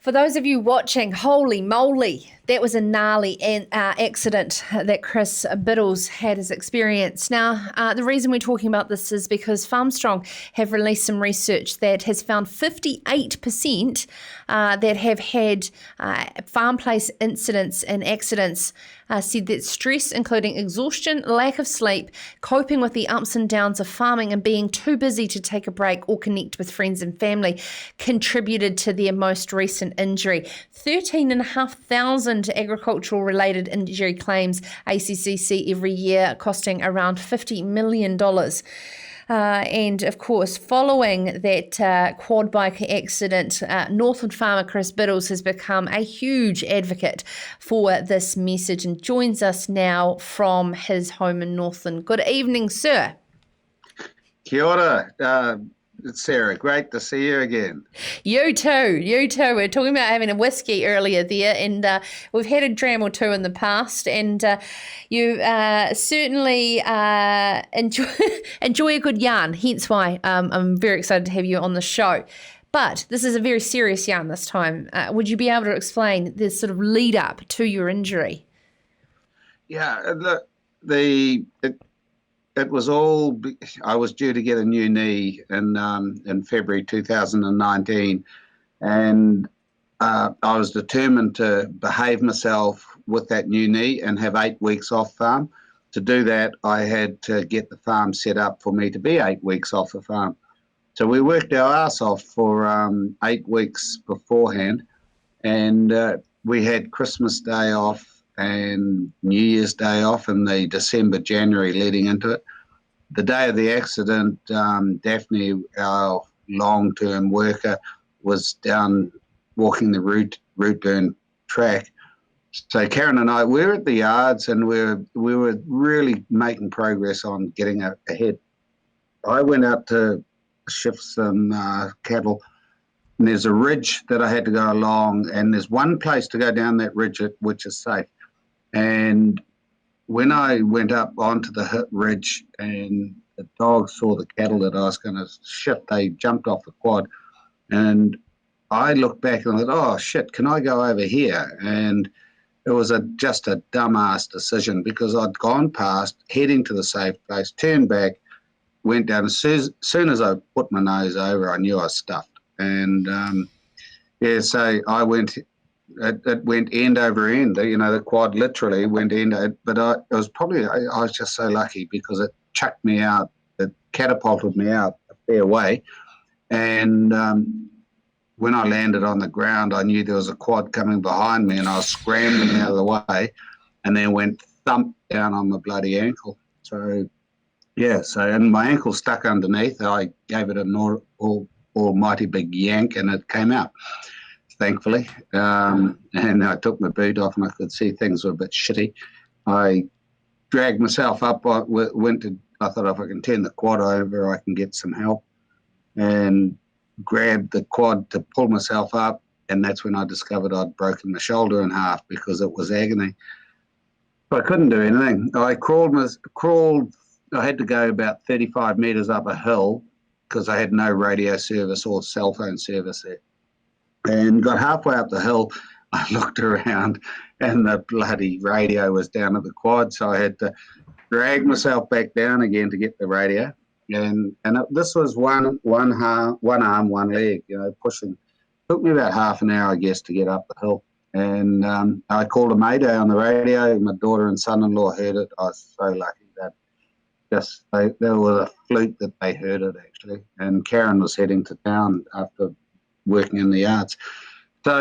For those of you watching, holy moly, that was a gnarly accident that Chris Biddles had his experience. Now, the reason we're talking about this is because Farmstrong have released some research that has found 58% that have had farm place incidents and accidents said that stress, including exhaustion, lack of sleep, coping with the ups and downs of farming, and being too busy to take a break or connect with friends and family contributed to their most recent injury. 13,500 agricultural related injury claims ACCC every year, costing around $50 million. And of course, following that quad bike accident, Northland farmer Chris Biddles has become a huge advocate for this message and joins us now from his home in Northland. Good evening, sir. Kia ora, Sarah. Great to see you again. You too. You too. We were talking about having a whiskey earlier there, and we've had a dram or two in the past, and you certainly enjoy a good yarn, hence why I'm very excited to have you on the show. But this is a very serious yarn this time. Would you be able to explain the sort of lead up to your injury? Yeah, look, it was all. I was due to get a new knee in February 2019, and I was determined to behave myself with that new knee and have 8 weeks off farm. To do that, I had to get the farm set up for me to be 8 weeks off the farm. So we worked our ass off for 8 weeks beforehand, and we had Christmas Day off and New Year's Day off in the December, January leading into it. The day of the accident, Daphne, our long-term worker, was down walking the root burn track. So Karen and I, we were at the yards and we were really making progress on getting ahead. I went out to shift some cattle, and there's a ridge that I had to go along, and there's one place to go down that ridge which is safe. And when I went up onto the ridge and the dogs saw the cattle that I was going to shift, they jumped off the quad. And I looked back and I thought, oh, shit, can I go over here? And it was just a dumbass decision because I'd gone past, heading to the safe place, turned back, went down. As soon as I put my nose over, I knew I was stuffed. And, so I went... It went end over end, the quad literally went end, but I was just so lucky because it chucked me out, it catapulted me out a fair way. And when I landed on the ground, I knew there was a quad coming behind me and I was scrambling out of the way and then went thump down on my bloody ankle. So, and my ankle stuck underneath. I gave it an almighty big yank and it came out, thankfully, and I took my boot off and I could see things were a bit shitty. I dragged myself up, I thought if I can turn the quad over I can get some help, and grabbed the quad to pull myself up, and that's when I discovered I'd broken my shoulder in half because it was agony. But I couldn't do anything. I crawled, I had to go about 35 metres up a hill because I had no radio service or cell phone service there. And got halfway up the hill, I looked around and the bloody radio was down at the quad, so I had to drag myself back down again to get the radio. And this was one arm, one leg, pushing. Took me about half an hour, I guess, to get up the hill. And I called a mayday on the radio. My daughter and son-in-law heard it. I was so lucky that there was a fluke that they heard it, actually. And Karen was heading to town after working in the yards. So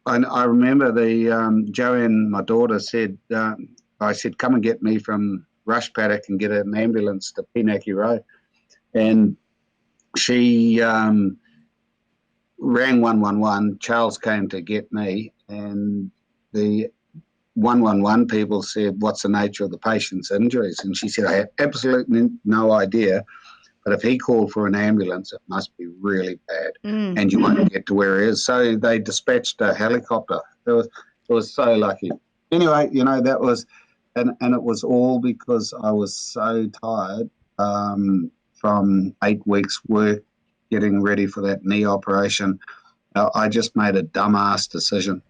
I remember the Joanne, my daughter, said, I said, come and get me from Rush Paddock and get an ambulance to Pinaki Road. And she rang 111. Charles came to get me, and the 111 people said, what's the nature of the patient's injuries? And she said, I have absolutely no idea. But if he called for an ambulance, it must be really bad, and you won't get to where he is. So they dispatched a helicopter. It was so lucky. Anyway, that was, and it was all because I was so tired from 8 weeks' work, getting ready for that knee operation, I just made a dumbass decision.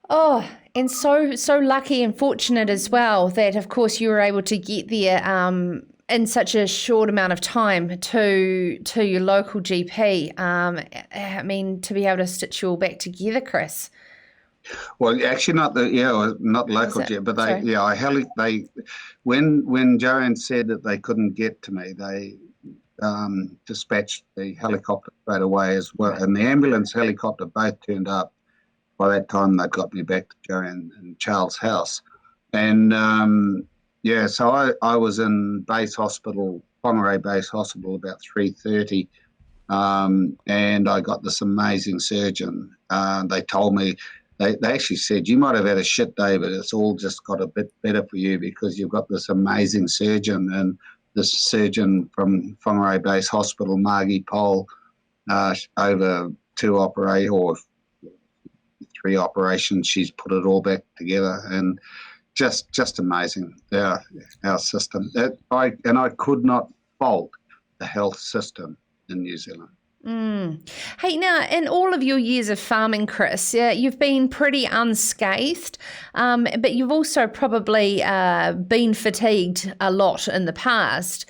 Oh, and so lucky and fortunate as well that, of course, you were able to get there in such a short amount of time to your local GP. I mean, to be able to stitch you all back together, Chris. Well, actually, not local jet, but when Joanne said that they couldn't get to me, they dispatched the helicopter straight away as well, and the ambulance helicopter both turned up. By that time, they'd got me back to Joanne and Charles' house, and so I was in base hospital, Whangarei Base Hospital, about 3:30, and I got this amazing surgeon. They told me. They actually said, you might have had a shit day, but it's all just got a bit better for you because you've got this amazing surgeon. And this surgeon from Whangarei Base Hospital, Margie Pole, over 3 operations, she's put it all back together, and just amazing, our system. I could not fault the health system in New Zealand. Hey, now, in all of your years of farming, Chris, you've been pretty unscathed, but you've also probably been fatigued a lot in the past.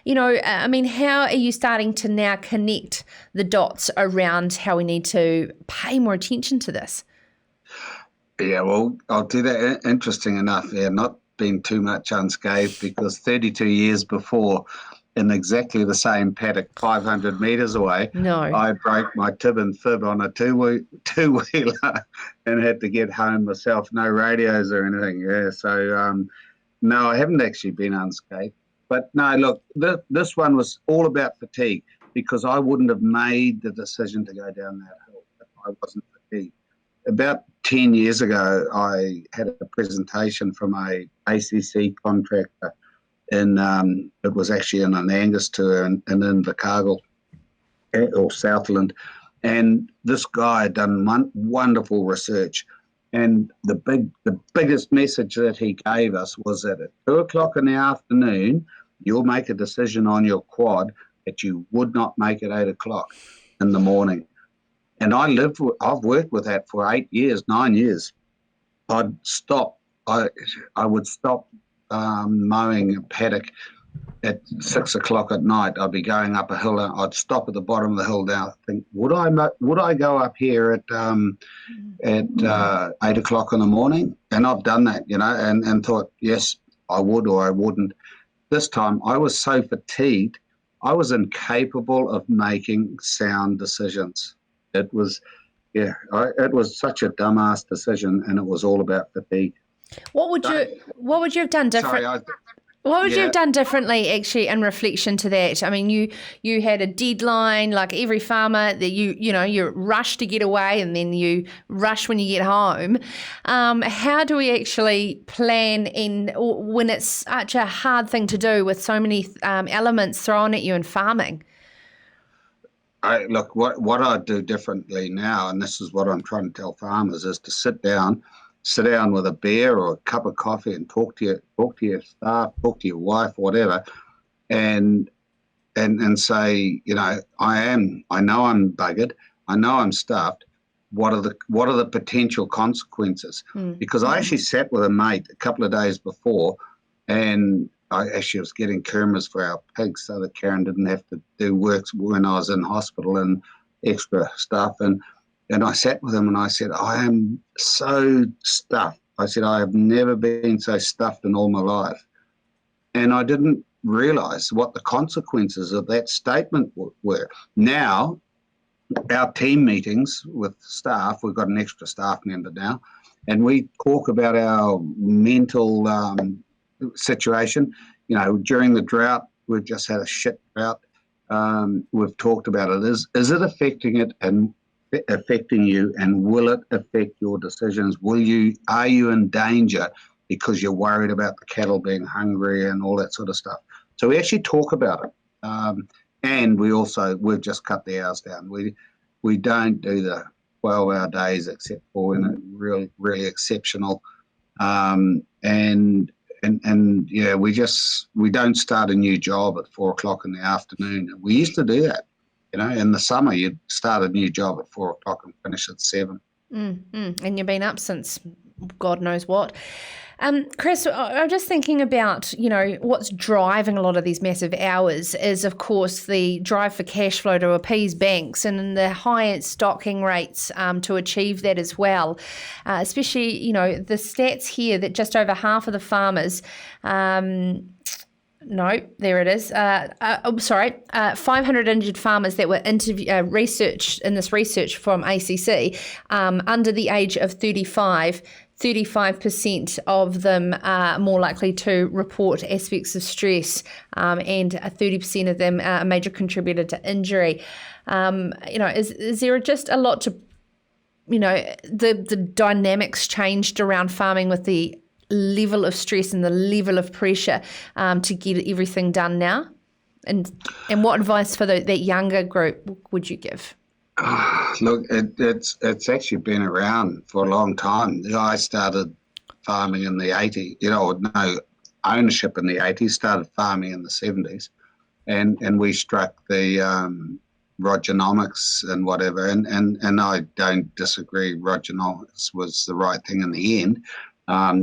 I mean, how are you starting to now connect the dots around how we need to pay more attention to this? Yeah, well, I'll do that. Interesting enough, not been too much unscathed, because 32 years before, in exactly the same paddock 500 metres away, I broke my tib and fib on a two-wheeler and had to get home myself, no radios or anything. Yeah, so no, I haven't actually been unscathed. But no, look, this one was all about fatigue, because I wouldn't have made the decision to go down that hill if I wasn't fatigued. About 10 years ago, I had a presentation from a ACC contractor, and it was actually in an Angus tour in Invercargill or Southland, and this guy had done wonderful research, and the biggest message that he gave us was that at 2:00 in the afternoon, you'll make a decision on your quad that you would not make at 8:00 in the morning. And I've worked with that for 9 years. I would stop mowing a paddock at 6:00 at night. I'd be going up a hill. I'd stop at the bottom of the hill now. Think, would I go up here at 8:00 in the morning? And I've done that, and thought, yes, I would or I wouldn't. This time I was so fatigued, I was incapable of making sound decisions. It was such a dumbass decision, and it was all about fatigue. What would you have done different? What would you have done differently, actually, in reflection to that? I mean, you had a deadline, like every farmer, that you rush to get away, and then you rush when you get home. How do we actually plan when it's such a hard thing to do with so many elements thrown at you in farming? Look, what I do differently now, and this is what I'm trying to tell farmers, is to sit down with a beer or a cup of coffee and talk to your staff, talk to your wife, whatever, and say, I know I'm buggered, I know I'm stuffed. What are the potential consequences? Because I actually sat with a mate a couple of days before, and I actually was getting kermers for our pigs so that Karen didn't have to do work when I was in hospital and extra stuff. And I sat with him and I said, I am so stuffed. I said, I have never been so stuffed in all my life. And I didn't realise what the consequences of that statement were. Now, our team meetings with staff, we've got an extra staff member now, and we talk about our mental situation. During the drought, we've just had a shit drought. We've talked about it. Is it affecting you, and will it affect your decisions? Are you in danger because you're worried about the cattle being hungry and all that sort of stuff? So we actually talk about it, and we've just cut the hours down. We don't do the 12-hour days except for when it's really, really exceptional, and we don't start a new job at 4:00 in the afternoon. We used to do that, In the summer, you'd start a new job at 4 o'clock and finish at 7. And you've been up since God knows what. Chris, I'm just thinking about, what's driving a lot of these massive hours is, of course, the drive for cash flow to appease banks and the high stocking rates to achieve that as well. Especially, the stats here that just over half of the farmers, no, there it is. 500 injured farmers that were researched in this research from ACC under the age of 35% of them are more likely to report aspects of stress, and 30% of them are a major contributor to injury. Is there just a lot to, the dynamics changed around farming with the level of stress and the level of pressure to get everything done now? And what advice for that younger group would you give? Look, it's actually been around for a long time. I started farming in the 80s, no ownership in the 80s, started farming in the 70s, and we struck the Rogernomics and whatever, and I don't disagree. Rogernomics was the right thing in the end,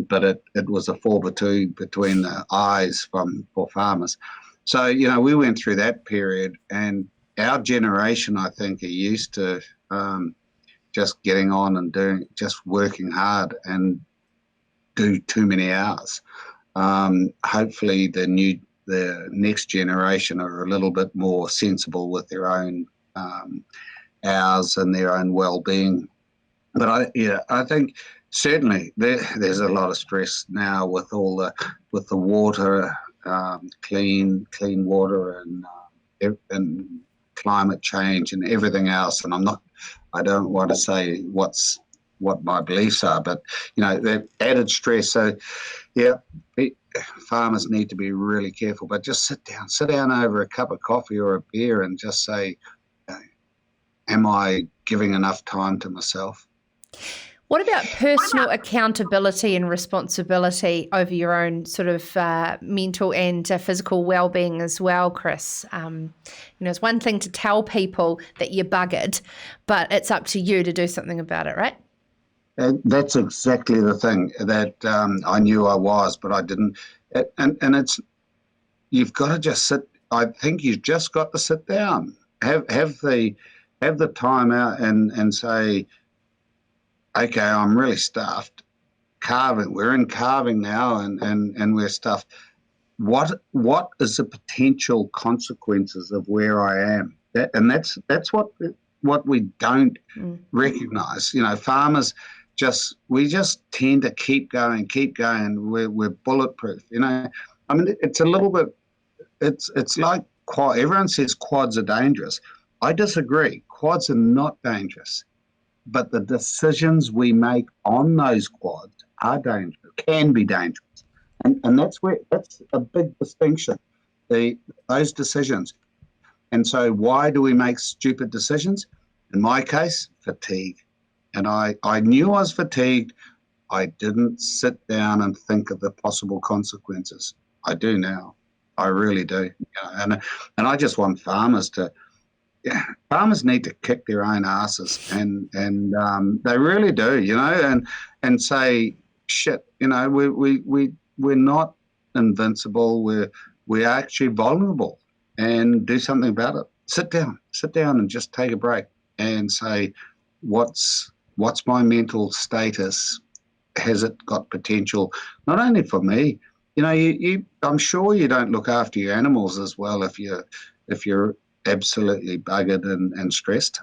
but it was a 4-2 between the eyes for farmers. So, we went through that period, and our generation, I think, are used to just getting on and just working hard and do too many hours. Hopefully the next generation are a little bit more sensible with their own hours and their own well-being. But I think certainly there's a lot of stress now with the water, clean water and climate change and everything else. And I don't want to say what my beliefs are, but the added stress. So farmers need to be really careful, but just sit down over a cup of coffee or a beer and just say, am I giving enough time to myself? What about personal accountability and responsibility over your own sort of mental and physical well-being as well, Chris? It's one thing to tell people that you're buggered, but it's up to you to do something about it, right? That's exactly the thing that I knew I was, but I didn't. And you've got to just sit. I think you've just got to sit down, have the time out and say, okay, I'm really stuffed. Carving, we're in carving now, and we're stuffed. What is the potential consequences of where I am? That's what we don't recognise. Farmers we just tend to keep going. We're bulletproof. It's a little bit. It's like quad. Everyone says quads are dangerous. I disagree. Quads are not dangerous. But the decisions we make on those quads are dangerous, can be dangerous. And that's a big distinction, those decisions. And so why do we make stupid decisions? In my case, fatigue. And I knew I was fatigued. I didn't sit down and think of the possible consequences. I do now. I really do. And I just want farmers to, farmers need to kick their own asses, and they really do, and say, shit, we're not invincible. We're actually vulnerable, and do something about it. Sit down, and just take a break and say, what's my mental status? Has it got potential? Not only for me, I'm sure you don't look after your animals as well if you're absolutely buggered and stressed.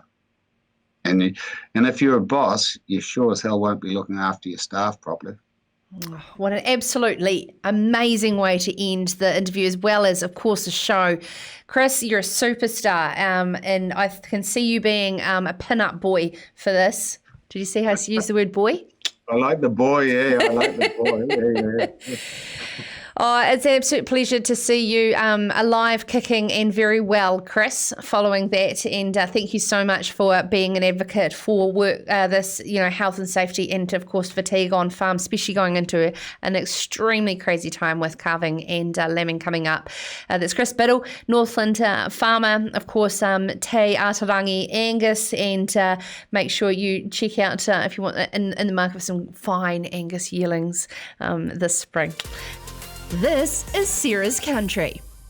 And if you're a boss, you sure as hell won't be looking after your staff properly. What an absolutely amazing way to end the interview, as well as, of course, the show. Chris, you're a superstar, and I can see you being a pin-up boy for this. Did you see how I used the word boy? I like the boy, yeah. I like the boy, yeah. Oh, it's an absolute pleasure to see you alive, kicking, and very well, Chris, following that. And thank you so much for being an advocate for work, this, health and safety, and of course, fatigue on farm, especially going into an extremely crazy time with calving and lambing coming up. That's Chris Biddle, Northland farmer, of course, Te Atarangi Angus, and make sure you check out if you want in the market for some fine Angus yearlings this spring. This is Sarah's Country.